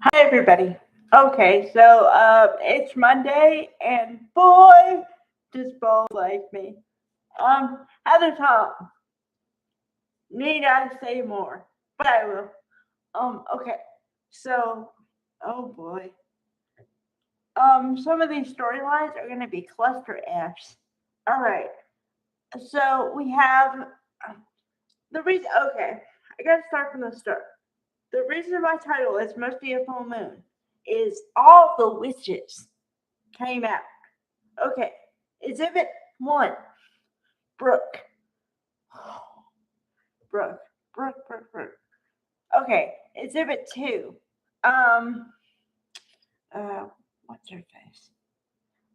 Hi, everybody. Okay, so it's Monday, and boy, does Bo like me. At the top, need I say more? But I will. Okay, so, oh boy. Some of these storylines are gonna be cluster F's. All right, so we have the reason. Okay, I gotta start from the start. The reason my title is Mostly a Full Moon is all the witches came out. Okay, exhibit one, Brooke. Brooke, Brooke. Okay, exhibit two, um, uh, what's her face?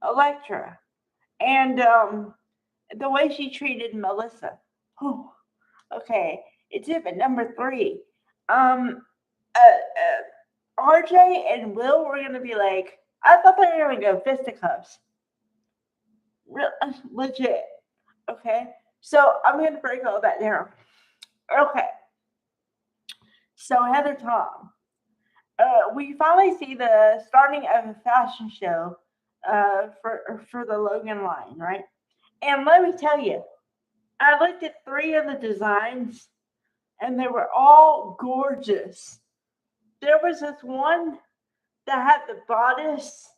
Electra. And, the way she treated Melissa. Whew. Okay, exhibit number three, um, RJ and Will were gonna be like, I thought they were gonna go fisticuffs. Real, legit. Okay, so I'm gonna break all that down. Okay, so Heather Tom, we finally see the starting of a fashion show for the Logan line, right? And let me tell you, I looked at three of the designs, and they were all gorgeous. There was this one that had the bodice,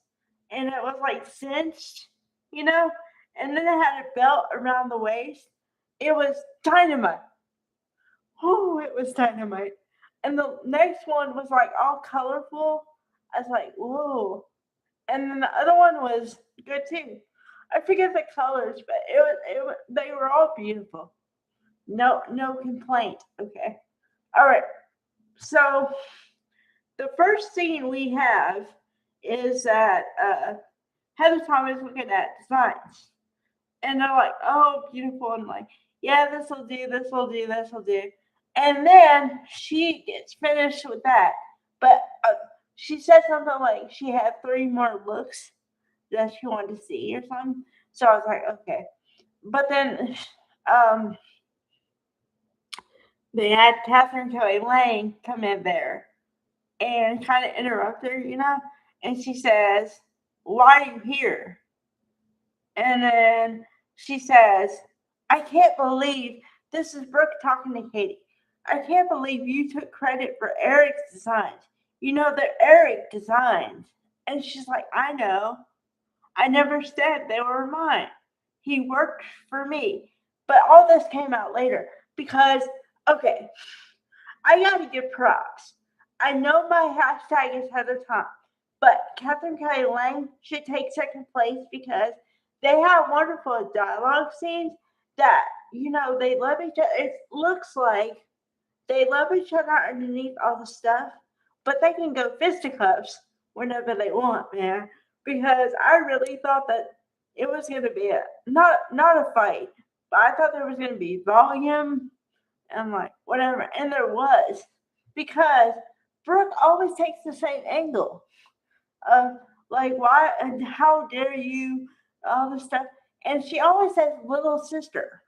and it was like cinched, you know, and then it had a belt around the waist. It was dynamite. Oh, it was dynamite. And the next one was like all colorful. I was like, whoa. And then the other one was good too. I forget the colors, but they were all beautiful. No complaint. Okay. All right. So the first scene we have is that Heather Thomas looking at designs, and they're like, "Oh, beautiful," and like, "Yeah, this will do, this will do, this will do." And then she gets finished with that, but she said something like she had three more looks that she wanted to see or something. So I was like, okay. But then um, they had Catherine Kelly Lang come in there and kind of interrupt her, and she says, "Why are you here?" And then she says, "I can't believe this is Brooke talking to Katie. I can't believe you took credit for Eric's designs. You know, they're Eric designs." And she's like, "I know. I never said they were mine. He worked for me." But all this came out later because, okay, I gotta give props. I know my hashtag is Heather Tom, but Catherine Kelly Lang should take second place because they have wonderful dialogue scenes that, they love each other. It looks like they love each other underneath all the stuff, but they can go fisticuffs whenever they want, man. Because I really thought that it was gonna be not a fight, but I thought there was gonna be volume and like whatever, and there was because Brooke always takes the same angle of like why and how dare you, all this stuff, and she always says little sister,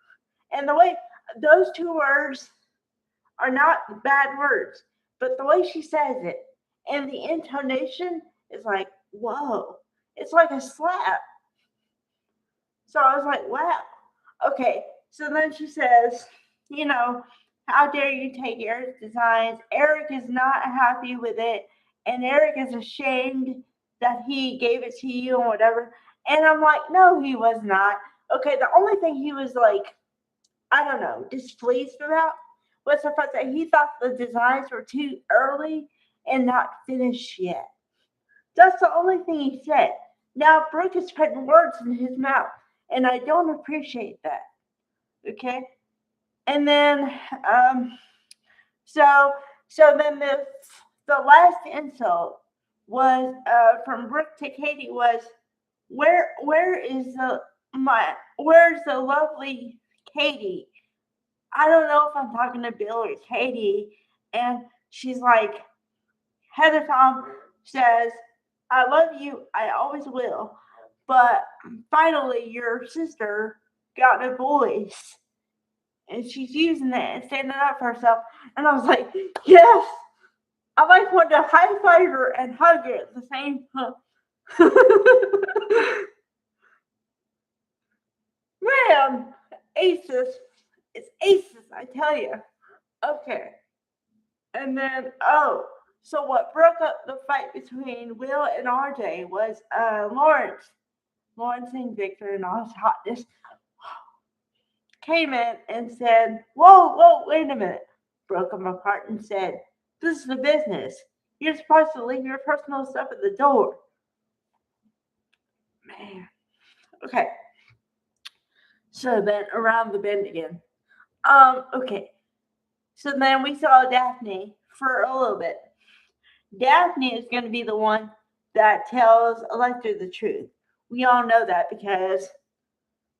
and the way those two words are not bad words, but the way she says it and the intonation is like, whoa, it's like a slap. So I was like, wow, okay. So then she says, you know, how dare you take Eric's designs? Eric is not happy with it, and Eric is ashamed that he gave it to you and whatever. And I'm like, no, he was not. Okay, the only thing he was like, I don't know, displeased about was the fact that he thought the designs were too early and not finished yet. That's the only thing he said. Now, Brooke is putting words in his mouth, and I don't appreciate that. Okay? And then, so, so then the last insult was from Brooke to Katie was, where's the lovely Katie? I don't know if I'm talking to Bill or Katie. And she's like, Heather Tom says, I love you, I always will. But finally, your sister got a voice. And she's using it and standing up for herself. And I was like, yes, I like want to high five her and hug her at the same time. Man, aces. It's aces, I tell you. Okay. And then, oh, so what broke up the fight between Will and RJ was Lawrence. Lawrence and Victor and all his hotness came in and said, whoa, wait a minute. Broke them apart and said, this is the business. You're supposed to leave your personal stuff at the door. Man. Okay. So then around the bend again. Okay. So then we saw Daphne for a little bit. Daphne is going to be the one that tells Electra the truth. We all know that because,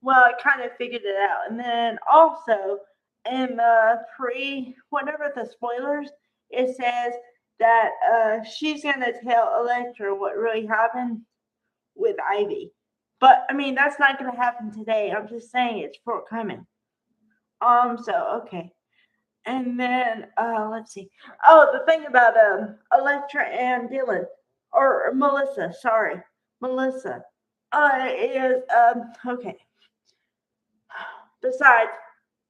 well, I kind of figured it out. And then also in the whatever the spoilers, it says that she's going to tell Electra what really happened with Ivy. But I mean, that's not going to happen today. I'm just saying it's forthcoming. So okay. And then let's see. Oh, the thing about Electra and Dylan or Melissa, sorry, Melissa, is okay. Besides,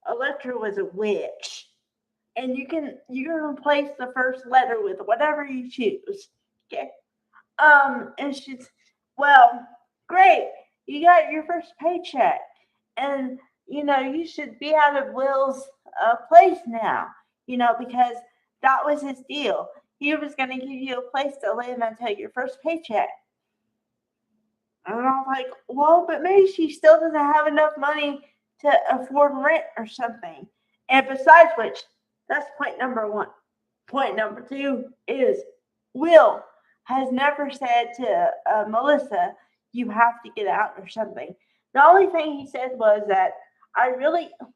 Electra was a witch, and you can replace the first letter with whatever you choose. Okay. And she's well, great. You got your first paycheck, and you should be out of Will's place now. Because that was his deal. He was going to give you a place to live until your first paycheck. And I'm like, well, but maybe she still doesn't have enough money to afford rent or something. And besides which, that's point number one. Point number two is Will has never said to Melissa, you have to get out or something. The only thing he said was that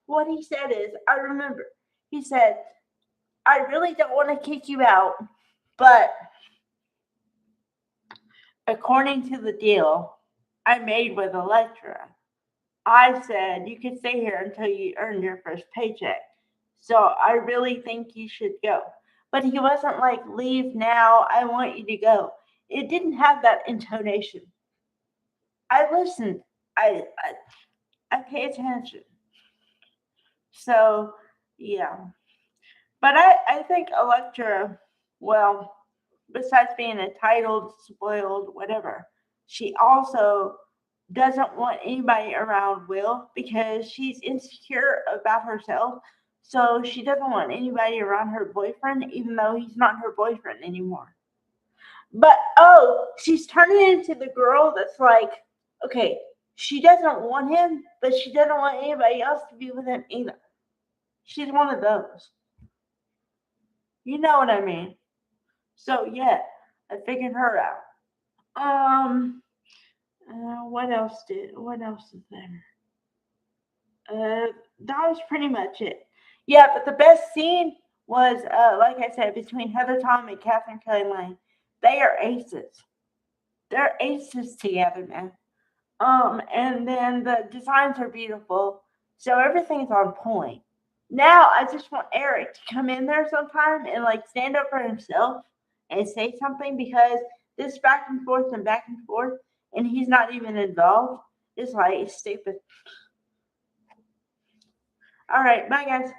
what he said is, I remember, he said, I really don't want to kick you out, but according to the deal I made with Electra, I said you could stay here until you earn your first paycheck. So I really think you should go. But he wasn't like, leave now, I want you to go. It didn't have that intonation. I listened. I pay attention. So yeah. But I think Electra, well, besides being entitled, spoiled, whatever, she also doesn't want anybody around Will because she's insecure about herself. So she doesn't want anybody around her boyfriend, even though he's not her boyfriend anymore. But she's turning into the girl that's like, okay, she doesn't want him, but she doesn't want anybody else to be with him either. She's one of those. You know what I mean? So yeah, I figured her out. Um, what else is there? That was pretty much it. Yeah, but the best scene was, like I said, between Heather Tom and Catherine Kelly Lang. They are aces. They're aces together, man. And then the designs are beautiful, so everything's on point. Now I just want Eric to come in there sometime and like stand up for himself and say something because this back and forth, and he's not even involved. It's like stupid. All right, bye guys.